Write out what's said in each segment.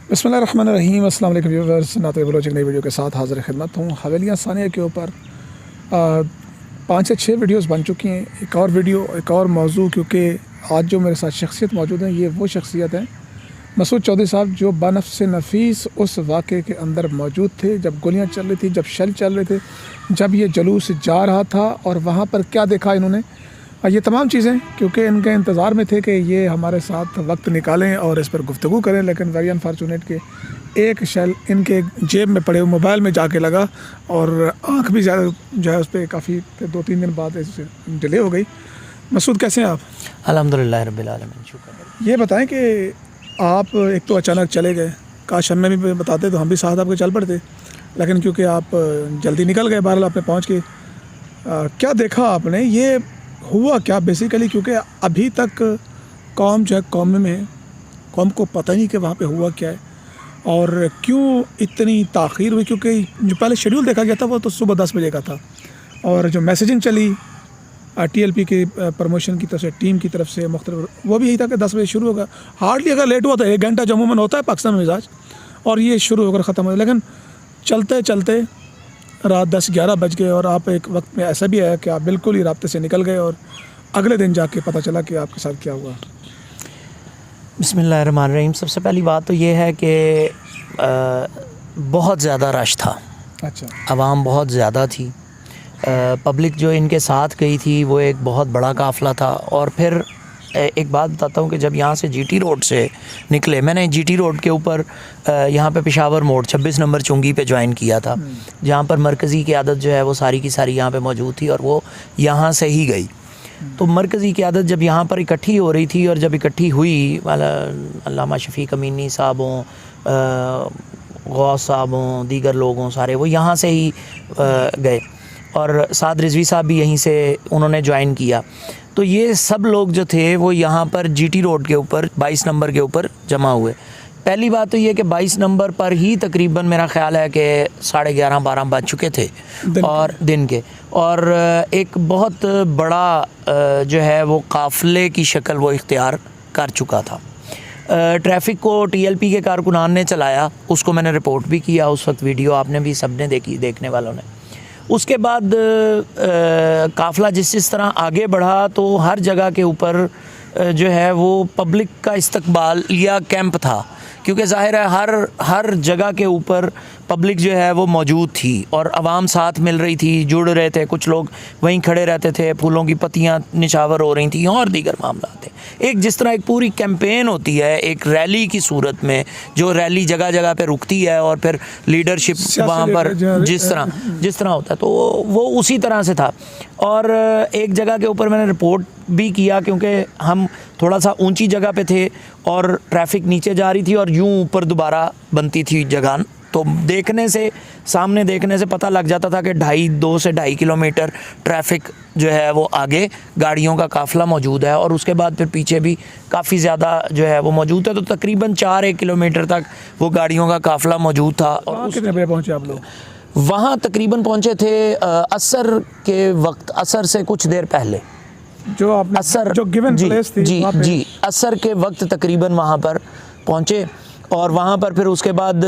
बिस्मिल्लाहिर्रहमानिर्रहीम। अस्सलाम वालेकुम व्यूअर्स, नाते बलोच एक नई वीडियो के साथ हाज़िर खिदमत हूँ। हवेलियाँ सानिया के ऊपर 5 से 6 वीडियोस बन चुकी हैं। एक और वीडियो, एक और मौजू, क्योंकि आज जो मेरे साथ शख्सियत मौजूद है, ये वो शख्सियत है मसूद चौधरी साहब, जो बनफ्स नफीस उस वाक़े के अंदर मौजूद थे, जब गोलियाँ चल रही थी, जब शेल चल रहे थे, जब ये जुलूस जा रहा था और वहाँ पर क्या देखा इन्होंने, ये तमाम चीज़ें, क्योंकि इनके इंतज़ार में थे कि ये हमारे साथ वक्त निकालें और इस पर गुफ्तगू करें, लेकिन वेरी अनफॉर्चुनेट के एक शेल इनके जेब में पड़े हुए मोबाइल में जाके लगा और आँख भी ज़्यादा जो है उस पर काफ़ी 2-3 दिन बाद इससे डिले हो गई। मसूद, कैसे हैं आप? अल्हम्दुलिल्लाह रब्बिल आलमीन, शुक्र। ये बताएं कि आप एक तो अचानक चले गए, काश हमें भी बताते तो हम भी साथ आपके चल पड़ते, लेकिन क्योंकि आप जल्दी निकल गए, बहरहाल आपने पहुँच के क्या देखा आपने, ये हुआ क्या बेसिकली? क्योंकि अभी तक कौम जो है कौम को पता नहीं कि वहाँ पे हुआ क्या है और क्यों इतनी ताख़ीर हुई। क्योंकि जो पहले शेड्यूल देखा गया था वो तो सुबह 10 बजे का था, और जो मैसेजिंग चली TLP की प्रमोशन की तरफ से, टीम की तरफ से मुख्तलिफ, वो भी यही था कि 10 बजे शुरू होगा। हार्डली अगर लेट हुआ तो 1 घंटा जो अमूमन होता है पाकिस्तान में मिजाज, और ये शुरू होकर ख़त्म हो गया। लेकिन चलते चलते रात 10-11 बज गए और आप एक वक्त में ऐसा भी आया कि आप बिल्कुल ही राब्ते से निकल गए और अगले दिन जाके पता चला कि आपके साथ क्या हुआ। बिस्मिल्लाहिर्रहमानिर्रहीम। सबसे पहली बात तो ये है कि बहुत ज़्यादा रश था। अच्छा। आवाम बहुत ज़्यादा थी। पब्लिक जो इनके साथ गई थी वो एक बहुत बड़ा काफ़िला था। और फिर एक बात बताता हूँ कि जब यहाँ से GT रोड से निकले, मैंने GT रोड के ऊपर यहाँ पे पेशावर मोड़ 26 नंबर चुंगी पे ज्वाइन किया था, जहाँ पर मरकज़ी क़यादत जो है वो सारी की सारी यहाँ पे मौजूद थी और वो यहाँ से ही गई। तो मरकज़ी क़यादत जब यहाँ पर इकट्ठी हो रही थी, और जब इकट्ठी हुई, अल्लामा शफ़ीक अमीनी साहबों, गौस साहबों, दीगर लोगों, सारे वो यहाँ से ही गए, और साद रिजवी साहब भी यहीं से उन्होंने ज्वाइन किया। तो ये सब लोग जो थे वो यहाँ पर GT रोड के ऊपर 22 नंबर के ऊपर जमा हुए। पहली बात तो ये कि 22 नंबर पर ही तकरीबन मेरा ख़्याल है कि 11:30-12 बज चुके थे और दिन के, और एक बहुत बड़ा जो है वो काफ़िले की शक्ल वो इख्तियार कर चुका था। ट्रैफ़िक को TLP के कारकुनान ने चलाया, उसको मैंने रिपोर्ट भी किया उस वक्त, वीडियो आपने भी सब ने देखी, देखने वालों ने। उसके बाद काफ़िला जिस तरह आगे बढ़ा तो हर जगह के ऊपर जो है वो पब्लिक का इस्तकबाल या कैंप था, क्योंकि ज़ाहिर है हर जगह के ऊपर पब्लिक जो है वो मौजूद थी और आवाम साथ मिल रही थी, जुड़ रहे थे। कुछ लोग वहीं खड़े रहते थे, फूलों की पत्तियां निछावर हो रही थी और दीगर मामला थे। एक जिस तरह एक पूरी कैंपेन होती है एक रैली की सूरत में, जो रैली जगह जगह पे रुकती है और फिर लीडरशिप वहाँ पर जिस तरह होता है, तो वो उसी तरह से था। और एक जगह के ऊपर मैंने रिपोर्ट भी किया, क्योंकि हम थोड़ा सा ऊंची जगह पे थे और ट्रैफिक नीचे जा रही थी और यूं ऊपर दोबारा बनती थी जगह, तो सामने देखने से पता लग जाता था कि 2 से 2.5 किलोमीटर ट्रैफिक जो है वो आगे गाड़ियों का काफ़िला मौजूद है, और उसके बाद फिर पीछे भी काफ़ी ज़्यादा जो है वो मौजूद है। तो तकरीबन 4-1 किलोमीटर तक वो गाड़ियों का काफ़िला मौजूद था। और कितने बजे पहुँचे आप लोग? वहाँ तकरीबन पहुँचे थे असर के वक्त, असर से कुछ देर पहले, जो आपने असर जो गिवन प्लेस थी जी असर के वक्त तकरीबन वहाँ पर पहुँचे। और वहाँ पर फिर उसके बाद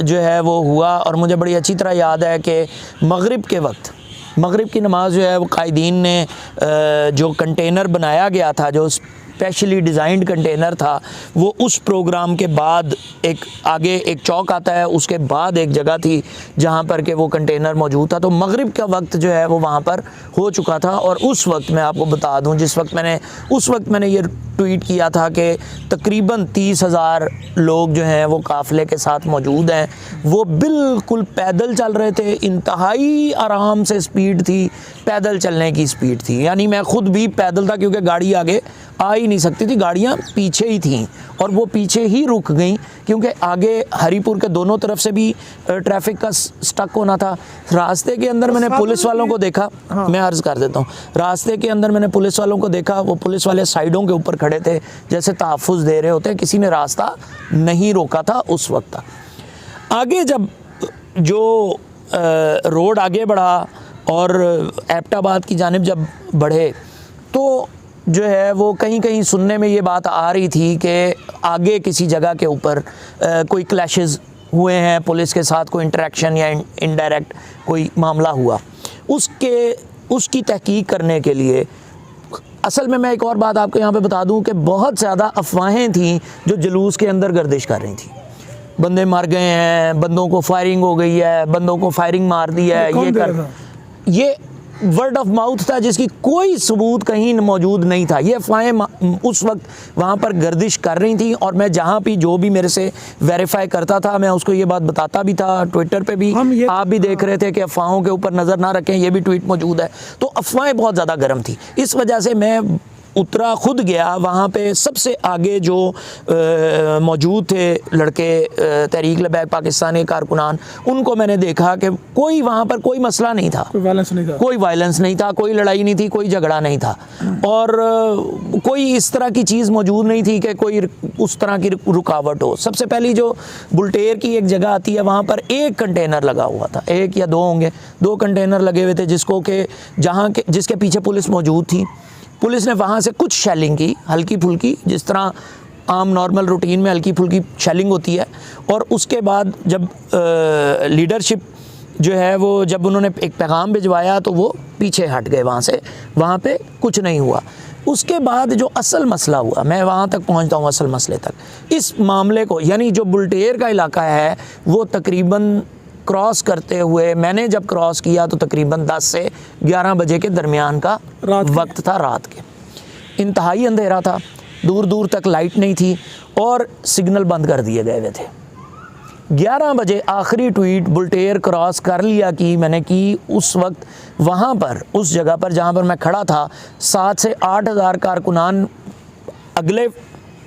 जो है वो हुआ, और मुझे बड़ी अच्छी तरह याद है कि मगरिब के वक्त, मगरिब की नमाज़ जो है वो कायदीन ने जो कंटेनर बनाया गया था, जो स्पेशली डिज़ाइंड कंटेनर था, वो उस प्रोग्राम के बाद एक आगे एक चौक आता है, उसके बाद एक जगह थी जहाँ पर के वो कंटेनर मौजूद था। तो मगरिब का वक्त जो है वो वहाँ पर हो चुका था। और उस वक्त मैं आपको बता दूँ, उस वक्त मैंने ये ट्वीट किया था कि तकरीबन 30,000 लोग जो हैं वो काफ़िले के साथ मौजूद हैं। वो बिल्कुल पैदल चल रहे थे, इंतहाई आराम से स्पीड थी, पैदल चलने की स्पीड थी। यानी मैं ख़ुद भी पैदल था, क्योंकि गाड़ी आगे आ ही नहीं सकती थी, गाड़ियाँ पीछे ही थीं, और वो पीछे ही रुक गई, क्योंकि आगे हरीपुर के दोनों तरफ से भी ट्रैफिक का स्टक होना था। रास्ते के अंदर मैंने पुलिस वालों को देखा, मैं अर्ज़ कर देता हूँ, रास्ते के अंदर मैंने पुलिस वालों को देखा, वो पुलिस वाले साइडों के ऊपर खड़े थे जैसे तहफ़्फ़ुज़ दे रहे होते हैं, किसी ने रास्ता नहीं रोका था उस वक्त तक। आगे जब जो रोड आगे बढ़ा और एबटाबाद की जानिब जब बढ़े, तो जो है वो कहीं कहीं सुनने में ये बात आ रही थी कि आगे किसी जगह के ऊपर कोई क्लैशेस हुए हैं, पुलिस के साथ कोई इंटरेक्शन या इनडायरेक्ट कोई मामला हुआ। उसकी तहकीक करने के लिए असल में मैं एक और बात आपको यहाँ पे बता दूँ कि बहुत ज़्यादा अफवाहें थीं जो जुलूस के अंदर गर्दिश कर रही थी। बंदे मर गए हैं, बंदों को फायरिंग हो गई है, बंदों को फायरिंग मार दी है, ये वर्ड ऑफ माउथ था जिसकी कोई सबूत कहीं मौजूद नहीं था। ये अफवाहें उस वक्त वहाँ पर गर्दिश कर रही थी और मैं जहाँ भी जो भी मेरे से वेरीफाई करता था मैं उसको ये बात बताता भी था। ट्विटर पे भी आप भी देख रहे थे कि अफवाहों के ऊपर नज़र ना रखें, ये भी ट्वीट मौजूद है। तो अफवाहें बहुत ज़्यादा गर्म थी, इस वजह से मैं उतरा, खुद गया वहाँ पे। सबसे आगे जो मौजूद थे लड़के तहरीक लबैक पाकिस्तान के कारकुनान, उनको मैंने देखा कि कोई वहाँ पर कोई मसला नहीं था, कोई वायलेंस नहीं था, कोई लड़ाई नहीं थी, कोई झगड़ा नहीं था और कोई इस तरह की चीज़ मौजूद नहीं थी कि कोई उस तरह की रुकावट हो। सबसे पहली जो बुल्टेर की एक जगह आती है वहाँ पर एक कंटेनर लगा हुआ था, एक या दो होंगे, 2 कंटेनर लगे हुए थे जिसको कि जिसके पीछे पुलिस मौजूद थी। पुलिस ने वहाँ से कुछ शेलिंग की, हल्की फुल्की, जिस तरह आम नॉर्मल रूटीन में हल्की फुल्की शेलिंग होती है। और उसके बाद जब लीडरशिप जो है वो जब उन्होंने एक पैगाम भिजवाया तो वो पीछे हट गए वहाँ से, वहाँ पे कुछ नहीं हुआ। उसके बाद जो असल मसला हुआ, मैं वहाँ तक पहुँचता हूँ असल मसले तक। इस मामले को, यानी जो बुल्टेर का इलाका है वो तकरीबन क्रॉस करते हुए, मैंने जब क्रॉस किया तो तकरीबन 10 से 11 बजे के दरमियान का वक्त था, रात के। इंतहाई अंधेरा था, दूर दूर तक लाइट नहीं थी और सिग्नल बंद कर दिए गए हुए थे। 11 बजे आखिरी ट्वीट बुल्टेर क्रॉस कर लिया कि मैंने की। उस वक्त वहाँ पर, उस जगह पर जहाँ पर मैं खड़ा था, 7 से 8 हज़ार कारकुनान अगले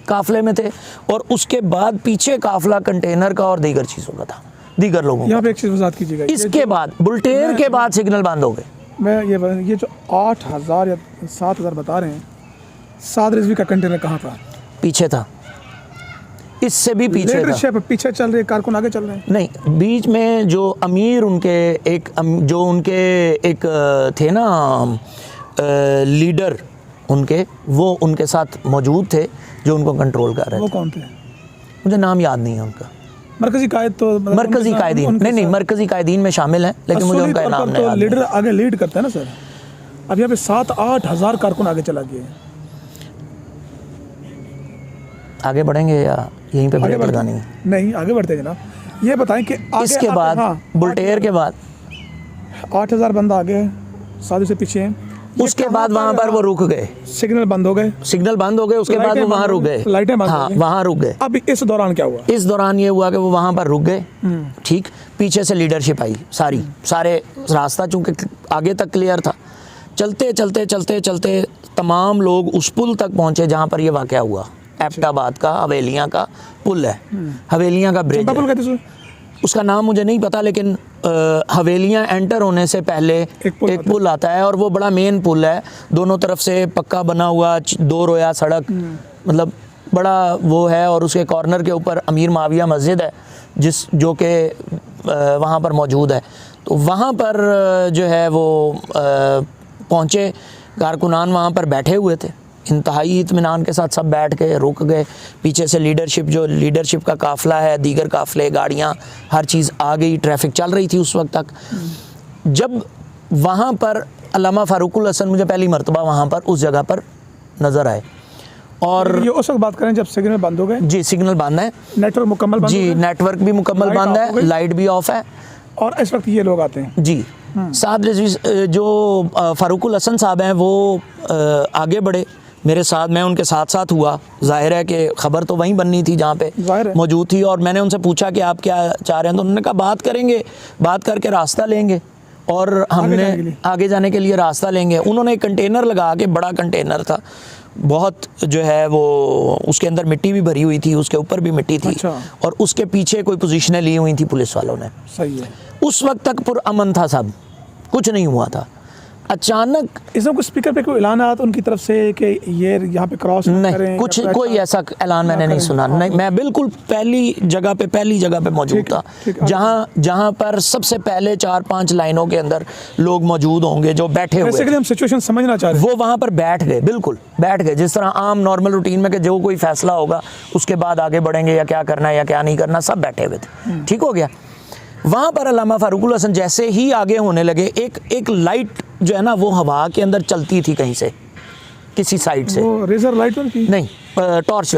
काफ़िले में थे और उसके बाद पीछे काफ़िला कंटेनर का और दीगर चीज़ों का था, दीगर लोगों। यहाँ पे एक चीज़ वजाहत कीजिएगा, इसके बाद बुल्टेर के बाद सिग्नल बंद हो गए। मैं ये जो 8,000 या 7,000 बता रहे हैं, 7 रिजवी का कंटेनर कहाँ था? पीछे था, इससे भी पीछे था। पीछे चल रहे कारकुन आगे चल रहे हैं? नहीं, बीच में जो अमीर उनके एक थे ना लीडर उनके, वो उनके साथ मौजूद थे जो उनको कंट्रोल कर रहे थे। वो कौन थे? मुझे नाम याद नहीं है उनका। मरकजी कायद तो मरकजी कायदीन नहीं, मरकजी कायदीन में शामिल है, लेकिन मुझे उनका नाम नहीं याद। लीडर आगे लीड करता है ना सर। अब यहाँ पे 7-8 हज़ार कारकुन आगे चला गए। आगे बढ़ेंगे या यहीं पे ब्रेक लगानी है? नहीं, आगे बढ़ते जनाब। ये बताएं कि इसके बाद बुल्टेर के बाद 8,000 बंदा आगे, 7 से पीछे हैं। उसके बाद वहाँ पर वो रुक गए, सिग्नल बंद हो गए। उसके बाद वो वहाँ रुक गए, लाइटें बंद हो गई, वहाँ रुक गए। अब इस दौरान क्या हुआ? इस दौरान ये हुआ कि वो वहाँ पर रुक गए। ठीक, पीछे से लीडरशिप आई, सारे रास्ता चूंकि आगे तक क्लियर था। चलते तमाम लोग उस पुल तक पहुँचे जहाँ पर ये वाक़या हुआ। एबटाबाद का हवेलियाँ का पुल है, हवेलियाँ का ब्रिज, उसका नाम मुझे नहीं पता, लेकिन हवेलियाँ एंटर होने से पहले एक पुल आता है और वो बड़ा मेन पुल है। दोनों तरफ से पक्का बना हुआ 2 रोया सड़क, मतलब बड़ा वो है। और उसके कॉर्नर के ऊपर अमीर माविया मस्जिद है जो कि वहाँ पर मौजूद है। तो वहाँ पर जो है वो पहुँचे, कारकुनान वहाँ पर बैठे हुए थे, इंतहाई इत्मीनान के साथ सब बैठ के रुक गए। पीछे से लीडरशिप का काफ़िला है, दीगर काफ़िले, गाड़ियाँ, हर चीज़ आ गई, ट्रैफिक चल रही थी उस वक्त तक। जब वहाँ पर अल्लामा फ़ारूकुल हसन मुझे पहली मरतबा वहाँ पर उस जगह पर नज़र आए। और ये उस वक्त बात करें जब सिग्नल बंद हो गए? जी, सिग्नल बंद है, नेटवर्क मुकम्मल बंद जी, नेटवर्क भी मुकम्मल बंद है, लाइट भी ऑफ है। और इस वक्त ये लोग आते हैं जी। साथ जो फ़ारूकुल हसन साहब हैं वो आगे बढ़े मेरे साथ, मैं उनके साथ हुआ। जाहिर है कि ख़बर तो वहीं बननी थी जहाँ पे मौजूद थी। और मैंने उनसे पूछा कि आप क्या चाह रहे हैं, तो उन्होंने कहा बात करेंगे, बात करके रास्ता लेंगे और हमने आगे जाने के लिए रास्ता लेंगे। उन्होंने एक कंटेनर लगा के, बड़ा कंटेनर था, बहुत जो है वो उसके अंदर मिट्टी भी भरी हुई थी, उसके ऊपर भी मिट्टी थी। अच्छा। और उसके पीछे कोई पोजीशनें ली हुई थी पुलिस वालों ने। सही है। उस वक्त तक पुरअमन था सब, कुछ नहीं हुआ था। अचानक इसमें कुछ स्पीकर पे कोई ऐलान आया तो उनकी तरफ से कि ये यहाँ पे क्रॉस नहीं, कुछ कोई ऐसा ऐलान मैंने नहीं सुना। नहीं, मैं बिल्कुल पहली जगह पे मौजूद था, जहाँ पर सबसे पहले 4-5 लाइनों के अंदर लोग मौजूद होंगे जो बैठे हुए। बेसिकली हम सिचुएशन समझना चाह रहे हैं। वो वहाँ पर बैठ गए, बिल्कुल बैठ गए, जिस तरह आम नॉर्मल रूटीन में कि जो कोई फैसला होगा उसके बाद आगे बढ़ेंगे या क्या करना है या क्या नहीं करना, सब बैठे हुए थे। ठीक हो गया। वहाँ पर अल्लामा फारूकुल हसन जैसे ही आगे होने लगे, एक लाइट जो है ना वो हवा के अंदर चलती थी कहीं से, किसी साइड से। वो रेजर लाइट थी? नहीं, टॉर्च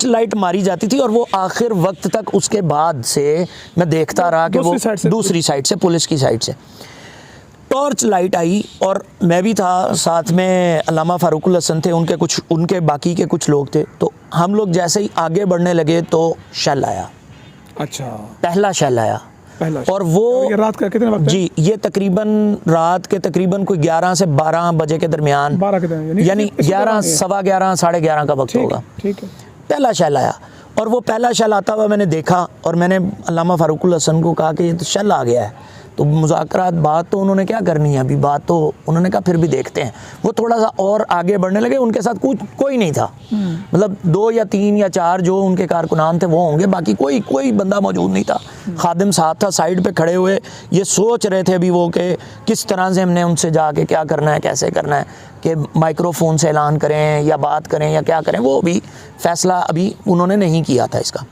लाइट मारी जाती थी। और वो आखिर वक्त तक, उसके बाद से मैं देखता रहा कि वो दूसरी साइड से, पुलिस की साइड से टॉर्च लाइट आई। और मैं भी था साथ में, अल्लामा फारूकुल हसन थे, उनके बाकी के कुछ लोग थे। तो हम लोग जैसे ही आगे बढ़ने लगे तो शेल आया। अच्छा, पहला शेल आया। और वो ये रात का कितने वक्त? जी, ये तकरीबन रात के तकरीबन कोई 11 से 12 बजे के दरमियान, 12 के दरमियान, यानी 11, सवा 11, साढ़े 11 का वक्त होगा। ठीक है। पहला शेल आया और वो पहला शेल आता हुआ मैंने देखा और मैंने अल्लामा फारूकुल हसन को कहा कि ये तो शेल आ गया है। तो मुज़ाकरात, बात तो उन्होंने क्या करनी है अभी, बात तो उन्होंने कहा फिर भी देखते हैं। वो थोड़ा सा और आगे बढ़ने लगे, उनके साथ कोई नहीं था, मतलब 2 या 3 या 4 जो उनके कारकुनान थे वो होंगे, बाकी कोई बंदा मौजूद नहीं था। खादिम साहब था साइड पे खड़े हुए, ये सोच रहे थे अभी वो कि किस तरह से हमने उनसे जाके क्या करना है, कैसे करना है, कि माइक्रोफोन से ऐलान करें या बात करें या क्या करें, वो भी फैसला अभी उन्होंने नहीं किया था इसका।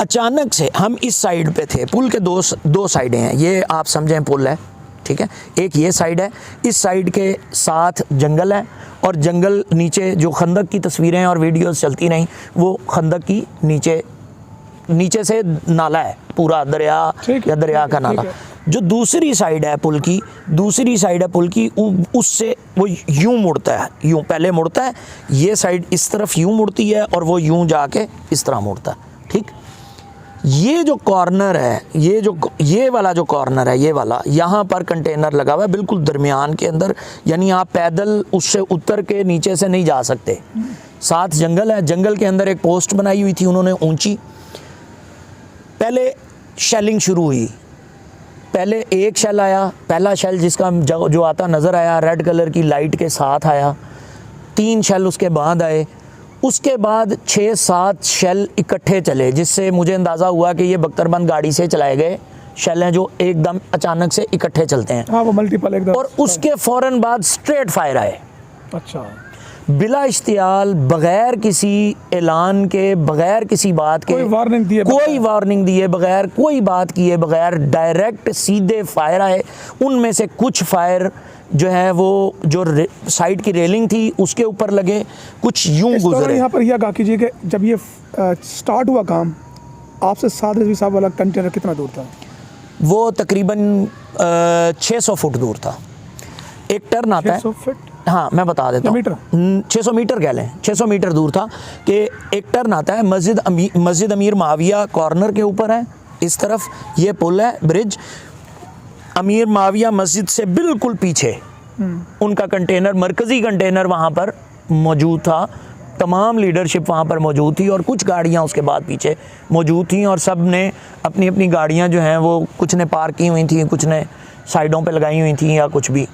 अचानक से हम इस साइड पे थे, पुल के दो साइडें हैं, ये आप समझें पुल है, ठीक है, एक ये साइड है, इस साइड के साथ जंगल है और जंगल नीचे जो खंदक की तस्वीरें और वीडियोस चलती नहीं, वो खंदक की नीचे से नाला है, पूरा दरिया या दरिया का नाला। जो दूसरी साइड है पुल की, उससे वो यूं मुड़ता है, यूं पहले मुड़ता है, ये साइड इस तरफ यूं मुड़ती है और वो यूं जाके इस तरह मुड़ता है। ठीक, ये जो कॉर्नर है, ये वाला जो कॉर्नर है, ये वाला, यहाँ पर कंटेनर लगा हुआ है बिल्कुल दरमियान के अंदर, यानी आप पैदल उससे उतर के नीचे से नहीं जा सकते। साथ जंगल है, जंगल के अंदर एक पोस्ट बनाई हुई थी उन्होंने ऊंची। पहले शेलिंग शुरू हुई, पहले एक शेल आया, पहला शेल जिसका जो आता नज़र आया रेड कलर की लाइट के साथ आया। 3 शेल उसके बाद आए, उसके बाद 6-7 शेल इकट्ठे चले, जिससे मुझे अंदाज़ा हुआ कि ये बख्तरबंद गाड़ी से चलाए गए शेल हैं जो एकदम अचानक से इकट्ठे चलते हैं। हाँ, वो मल्टीपल एकदम। और उसके फ़ौरन बाद स्ट्रेट फायर आए। अच्छा, बिला इश्तियाल, बगैर किसी ऐलान के, बगैर किसी बात के, कोई वार्निंग दिए बगैर, कोई बात किए बगैर डायरेक्ट सीधे फायर आए। उनमें से कुछ फायर जो है वो जो साइड की रेलिंग थी उसके ऊपर लगे, कुछ यूं गुजरे। यहाँ पर यह कहा कीजिए कि जब ये स्टार्ट हुआ काम, आपसे साद रिजवी साहब वाला कंटेनर कितना दूर था? वो तकरीबन 600 फुट दूर था। एक टर्न आता है, 600 फीट? हाँ, मैं बता देता हूँ, 600 मीटर कह लें, 600 मीटर दूर था कि एक टर्न आता है। मस्जिद अमीर माविया कॉर्नर के ऊपर है, इस तरफ ये पुल है, ब्रिज। अमीर माविया मस्जिद से बिल्कुल पीछे उनका कंटेनर, मरकज़ी कंटेनर वहाँ पर मौजूद था। तमाम लीडरशिप वहाँ पर मौजूद थी और कुछ गाड़ियाँ उसके बाद पीछे मौजूद थी और सब ने अपनी अपनी गाड़ियाँ जो हैं वो कुछ ने पार्क की हुई थी, कुछ ने साइडों पे लगाई हुई थी या कुछ भी,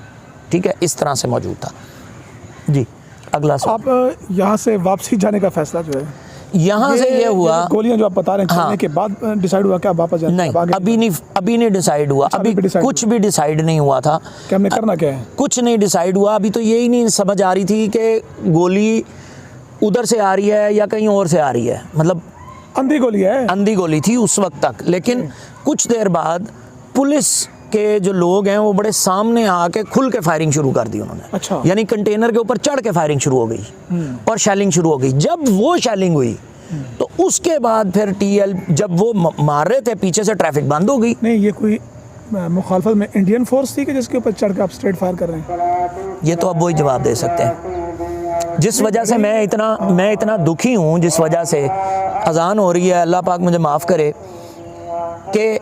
ठीक है, इस तरह से मौजूद था। जी, अगला सवाल। आप यहाँ से वापसी जाने का फैसला जो है, यहाँ से ये हुआ, गोलियां जो आप बता रहे हैं चलने के बाद डिसाइड हुआ क्या वापस जाना? नहीं, अभी नहीं डिसाइड हुआ। अभी कुछ भी डिसाइड नहीं हुआ था कि हमने करना क्या है, कुछ नहीं डिसाइड हुआ। अभी तो यही नहीं समझ आ रही थी कि गोली उधर से आ रही है या कहीं और से आ रही है, मतलब अंधी गोली थी उस वक्त तक। लेकिन कुछ देर बाद पुलिस के जो लोग हैं वो बड़े सामने आके खुल के फायरिंग शुरू कर दी उन्होंने। अच्छा। यानी कंटेनर के ऊपर चढ़ के फायरिंग शुरू हो गई और शेलिंग शुरू हो गई। जब वो शेलिंग हुई तो उसके बाद फिर टीएल जब वो मार रहे थे पीछे से ट्रैफिक बंद हो गई। नहीं, ये कोई मुखालफत में इंडियन फोर्स थी कि जिसके ऊपर चढ़ के आप स्ट्रेट फायर कर रहे हैं? ये तो अब वही जवाब दे सकते हैं। जिस वजह से मैं इतना दुखी हूँ, जिस वजह से अजान हो रही है, अल्लाह पाक मुझे माफ़ करे, कि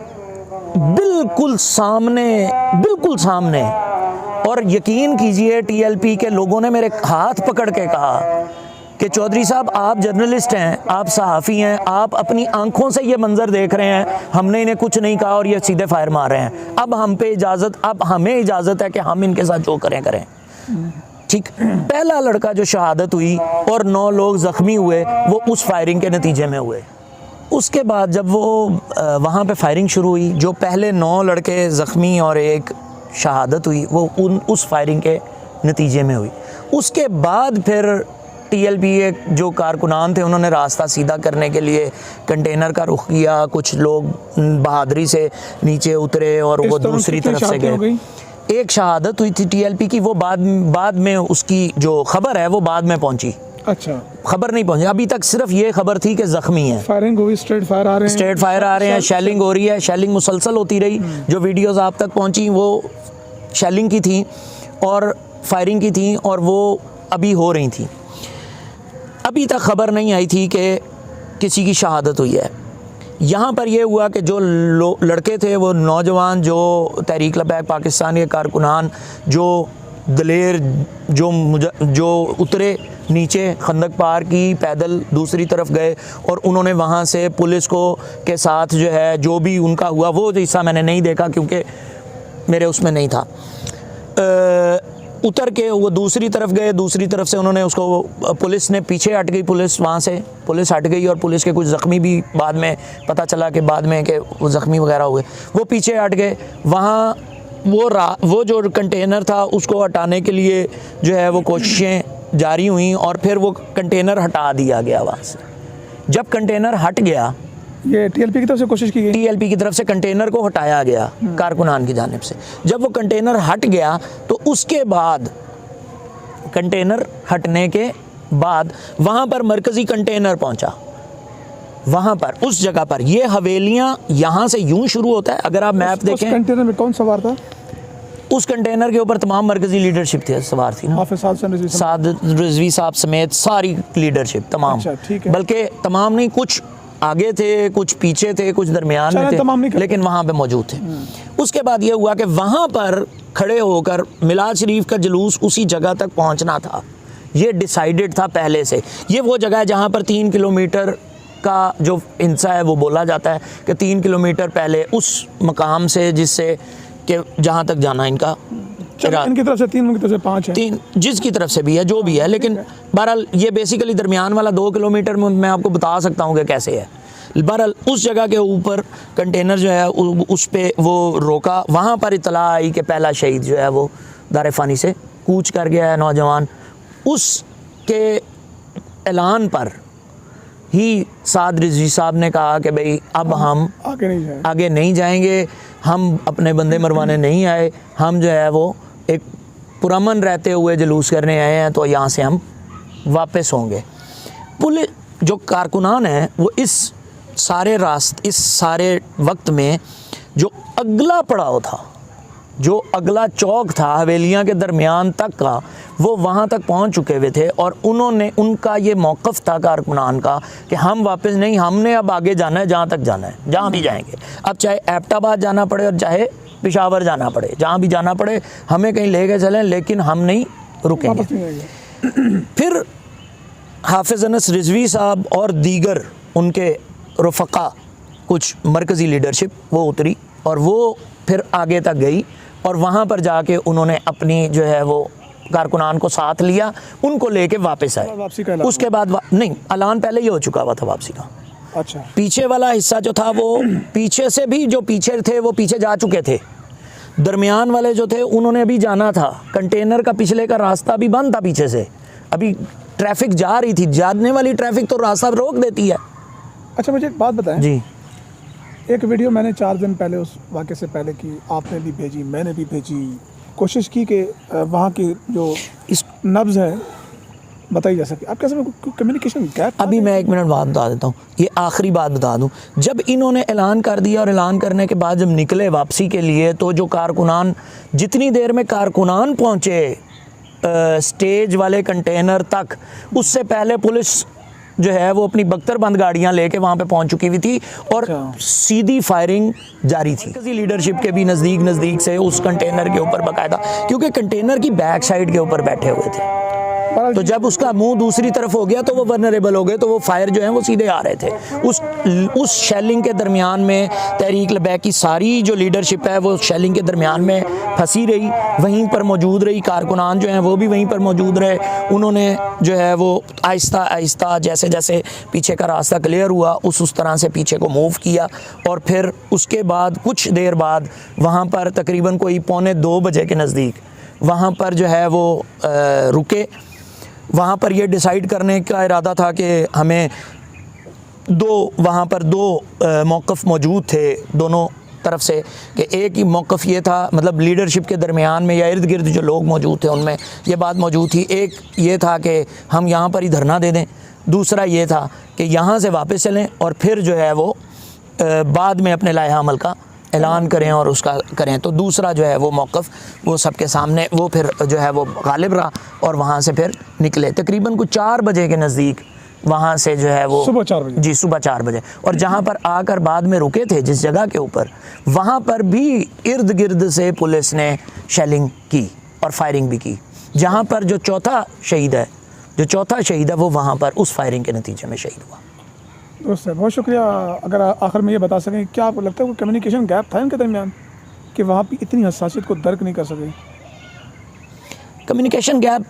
बिल्कुल सामने और यकीन कीजिए टीएलपी के लोगों ने मेरे हाथ पकड़ के कहा कि चौधरी साहब आप जर्नलिस्ट हैं, आप सहाफ़ी हैं, आप अपनी आंखों से ये मंज़र देख रहे हैं, हमने इन्हें कुछ नहीं कहा और ये सीधे फायर मार रहे हैं, अब हमें इजाज़त है कि हम इनके साथ जो करें। ठीक, पहला लड़का जो शहादत हुई और 9 लोग ज़ख्मी हुए वो उस फायरिंग के नतीजे में हुए। उसके बाद जब वो वहाँ पे फायरिंग शुरू हुई, जो पहले 9 लड़के ज़ख्मी और एक शहादत हुई वो उस फायरिंग के नतीजे में हुई। उसके बाद फिर TLP एक जो कारकुनान थे उन्होंने रास्ता सीधा करने के लिए कंटेनर का रुख किया, कुछ लोग बहादुरी से नीचे उतरे और वो दूसरी तरफ से गए। एक शहादत हुई थी TLP की, वो बाद में उसकी जो खबर है वो बाद में पहुंची। अच्छा, खबर नहीं पहुंची, अभी तक सिर्फ ये खबर थी कि ज़ख्मी है। फायरिंग हुई, स्ट्रेट फायर आ रहे हैं, शेलिंग हो रही है, शेलिंग मुसलसल होती रही। जो वीडियोस आप तक पहुंची वो शेलिंग की थी और फायरिंग की थी और वो अभी हो रही थी। अभी तक खबर नहीं आई थी कि किसी की शहादत हुई है। यहाँ पर यह हुआ कि जो लड़के थे वो नौजवान, जो तहरीक लबैक पाकिस्तान के कारकुनान, जो दलेर, जो उतरे नीचे, खंदक पार की, पैदल दूसरी तरफ गए और उन्होंने वहाँ से पुलिस को के साथ जो है जो भी उनका हुआ, वो हिस्सा मैंने नहीं देखा क्योंकि मेरे उसमें नहीं था। उतर के वो दूसरी तरफ गए, दूसरी तरफ से उन्होंने उसको, पुलिस ने पीछे हट गई, वहाँ से पुलिस हट गई और पुलिस के कुछ ज़ख्मी भी बाद में पता चला कि बाद में कि वो ज़ख्मी वगैरह हुए, वो पीछे हट गए। वहाँ वो जो कंटेनर था उसको हटाने के लिए जो है वो कोशिशें जारी हुई और फिर वो कंटेनर हटा दिया गया वहाँ से। जब कंटेनर हट गया, ये TLP की तरफ से कोशिश की गई, TLP की तरफ से कंटेनर को हटाया गया कारकुनान की जानिब से। जब वो कंटेनर हट गया तो उसके बाद, कंटेनर हटने के बाद वहाँ पर मरकज़ी कंटेनर पहुँचा। वहाँ पर उस जगह पर ये हवेलियाँ यहाँ से यूं शुरू होता है, अगर आप मैप देखें। उस कंटेनर में कौन सवार था? उस कंटेनर के ऊपर तमाम मरकज़ी लीडरशिप थी, सवार थी ना, साद रिजवी साहब समेत सारी लीडरशिप तमाम। अच्छा, ठीक है। बल्कि तमाम नहीं, कुछ आगे थे, कुछ पीछे थे, कुछ दरमियान में थे, लेकिन वहाँ पे मौजूद थे। उसके बाद ये हुआ कि वहाँ पर खड़े होकर मिलाद शरीफ का जुलूस उसी जगह तक पहुँचना था, ये डिसाइडेड था पहले से। ये वो जगह है जहाँ पर 3 किलोमीटर का जो हिस्सा है वो बोला जाता है कि 3 किलोमीटर पहले उस मकाम से जिससे कि जहाँ तक जाना इनका, इनकी तरफ से 3, उनकी तरफ से 5 है, 3 जिसकी तरफ से भी है, जो भी है, लेकिन बहरहाल ये बेसिकली दरमियान वाला 2 किलोमीटर में मैं आपको बता सकता हूँ कि कैसे है। बहरहाल उस जगह के ऊपर कंटेनर जो है उस पे वो रोका। वहाँ पर इतला आई कि पहला शहीद जो है वो दार फ़ानी से कूच कर गया है नौजवान। उसके ऐलान पर ही साद रिजवी साहब ने कहा कि भाई अब हम आगे नहीं जाएंगे, हम अपने बंदे मरवाने नहीं आए, हम जो है वो एक पुरअमन रहते हुए जुलूस करने आए हैं, तो यहाँ से हम वापस होंगे। पुलिस जो कारकुनान हैं वो इस सारे वक्त में जो अगला पड़ाव था, जो अगला चौक था हवेलियाँ के दरमियान तक का, वो वहाँ तक पहुँच चुके हुए थे और उनका ये मौक़िफ़ था कारकुनान का कि हम वापस नहीं, हमने अब आगे जाना है, जहाँ तक जाना है, जहाँ भी जाएंगे। अब चाहे एबटाबाद जाना पड़े और चाहे पेशावर जाना पड़े, जहाँ भी जाना पड़े, हमें कहीं ले गए चलें, लेकिन हम नहीं रुकेंगे। फिर हाफिज़ अनस रिजवी साहब और दीगर उनके रफ़क़ा, कुछ मरकज़ी लीडरशिप वो उतरी और वो फिर आगे तक गई और वहाँ पर जाके उन्होंने अपनी जो है वो कारकुनान को साथ लिया, उनको लेके वापस आए। उसके बाद नहीं, ऐलान पहले ही हो चुका हुआ था वापसी का। अच्छा, पीछे वाला हिस्सा जो था वो पीछे से भी जो पीछे थे वो पीछे जा चुके थे, दरमियान वाले जो थे उन्होंने अभी जाना था। कंटेनर का पिछले का रास्ता भी बंद था पीछे से, अभी ट्रैफिक जा रही थी, जाने वाली ट्रैफिक तो रास्ता रोक देती है। अच्छा, मुझे एक बात बताएं जी। एक वीडियो मैंने 4 दिन पहले उस वाक़े से पहले की, आपने भी भेजी, मैंने भी भेजी, कोशिश की कि वहाँ की जो इस नब्ज़ है बताई जा सके। आप कैसे कम्युनिकेशन गैप? अभी मैं 1 मिनट बाद बता देता हूँ, ये आखिरी बात बता दूँ। जब इन्होंने ऐलान कर दिया और ऐलान करने के बाद जब निकले वापसी के लिए, तो जो कारकुनान, जितनी देर में कारकुनान पहुँचे स्टेज वाले कंटेनर तक, उससे पहले पुलिस जो है वो अपनी बख्तरबंद गाड़ियां लेके वहाँ पे पहुँच चुकी हुई थी और सीधी फायरिंग जारी थी। किसी लीडरशिप के भी नज़दीक से उस कंटेनर के ऊपर बाकायदा, क्योंकि कंटेनर की बैक साइड के ऊपर बैठे हुए थे तो जब उसका मुंह दूसरी तरफ हो गया तो वो वनरेबल हो गए, तो वो फायर जो है वो सीधे आ रहे थे। उस शेलिंग के दरमियान में तहरीक लबैक की सारी जो लीडरशिप है वो शेलिंग के दरमियान में फंसी रही, वहीं पर मौजूद रही। कारकुनान जो हैं वो भी वहीं पर मौजूद रहे। उन्होंने जो है वो आहिस्ता आहिस्ता जैसे जैसे पीछे का रास्ता क्लियर हुआ उस तरह से पीछे को मूव किया। और फिर उसके बाद कुछ देर बाद वहाँ पर तकरीबन कोई 1:45 बजे के नज़दीक वहाँ पर जो है वो रुके। वहाँ पर ये डिसाइड करने का इरादा था कि हमें वहाँ पर दो मौक़िफ़ मौजूद थे दोनों तरफ से, कि एक ही मौक़िफ़ ये था, मतलब लीडरशिप के दरमियान में या इर्द गिर्द जो लोग मौजूद थे उनमें ये बात मौजूद थी। एक ये था कि हम यहाँ पर ही धरना दे दें, दूसरा ये था कि यहाँ से वापस चलें और फिर जो है वो बाद में अपने लाहे अमल का ऐलान करें और उसका करें। तो दूसरा जो है वो मौक़िफ़ वो सबके सामने वो फिर जो है वो गालिब रहा और वहाँ से फिर निकले। तकरीबन कुछ 4 बजे के नज़दीक वहाँ से जो है वो सुबह 4 बजे, जी सुबह 4 बजे। और जहाँ पर आकर बाद में रुके थे जिस जगह के ऊपर, वहाँ पर भी इर्द गिर्द से पुलिस ने शेलिंग की और फायरिंग भी की। जहाँ पर जो चौथा शहीद है वो वहाँ पर उस फायरिंग के नतीजे में शहीद हुआ। दोस्त है, बहुत शुक्रिया। अगर आखिर में ये बता सकें, क्या आपको लगता है कोई कम्युनिकेशन गैप था इनके दरमियान कि वहाँ पे इतनी हसासियत को दर्क नहीं कर सके? कम्युनिकेशन गैप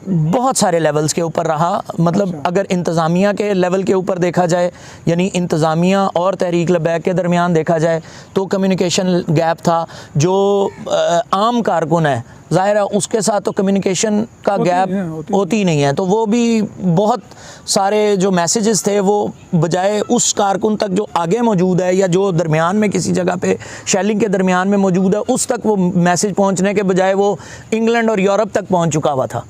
बहुत सारे लेवल्स के ऊपर रहा। मतलब अगर इंतज़ामिया के लेवल के ऊपर देखा जाए, यानी इंतज़ामिया और तहरीक लबैक के दरमियान देखा जाए तो कम्युनिकेशन गैप था। जो आम कारकुन है ज़ाहिर है उसके साथ तो कम्युनिकेशन का गैप होती नहीं है, तो वो भी बहुत सारे जो मैसेजेस थे वो बजाय उस कारकुन तक जो आगे मौजूद है या जो दरमियान में किसी जगह पे शेलिंग के दरमियान में मौजूद है उस तक वो मैसेज पहुंचने के बजाय वो इंग्लैंड और यूरोप तक पहुंच चुका हुआ था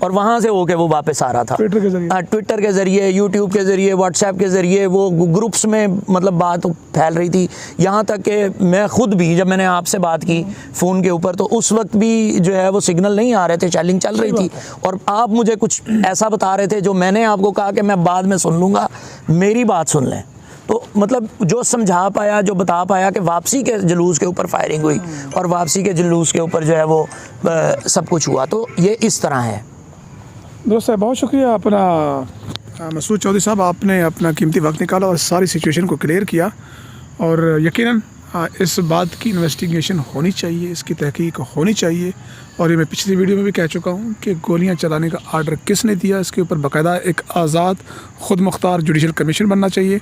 और वहाँ से होके वो वापस आ रहा था। ट्विटर के ज़रिए, यूट्यूब के ज़रिए, व्हाट्सएप के ज़रिए वो ग्रुप्स में मतलब बात फैल रही थी। यहाँ तक कि मैं ख़ुद भी जब मैंने आपसे बात की फ़ोन के ऊपर तो उस वक्त भी जो है वो सिग्नल नहीं आ रहे थे, शेलिंग चल रही थी और आप मुझे कुछ ऐसा बता रहे थे जो मैंने आपको कहा कि मैं बाद में सुन लूँगा, मेरी बात सुन लें। तो मतलब जो समझा पाया, जो बता पाया कि वापसी के जुलूस के ऊपर फायरिंग हुई और वापसी के जुलूस के ऊपर जो है वो सब कुछ हुआ। तो ये इस तरह है। दोस्त है, बहुत शुक्रिया अपना मसूद चौधरी साहब, आपने अपना कीमती वक्त निकाला और सारी सिचुएशन को क्लियर किया। और यकीनन इस बात की इन्वेस्टिगेशन होनी चाहिए, इसकी तहकीक होनी चाहिए। और ये मैं पिछली वीडियो में भी कह चुका हूँ कि गोलियाँ चलाने का आर्डर किसने दिया, इसके ऊपर बाकायदा एक आज़ाद खुद मुख्तार जुडिशल कमीशन बनना चाहिए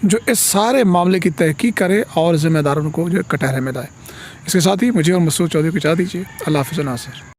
जो इस सारे मामले की तहकीक करे और ज़िम्मेदारों को जो कटहरे में लाए। इसके साथ ही मुझे और मसूद चौधरी को इजाज़त दीजिए। अल्लाह हाफ़िज़ नासिर।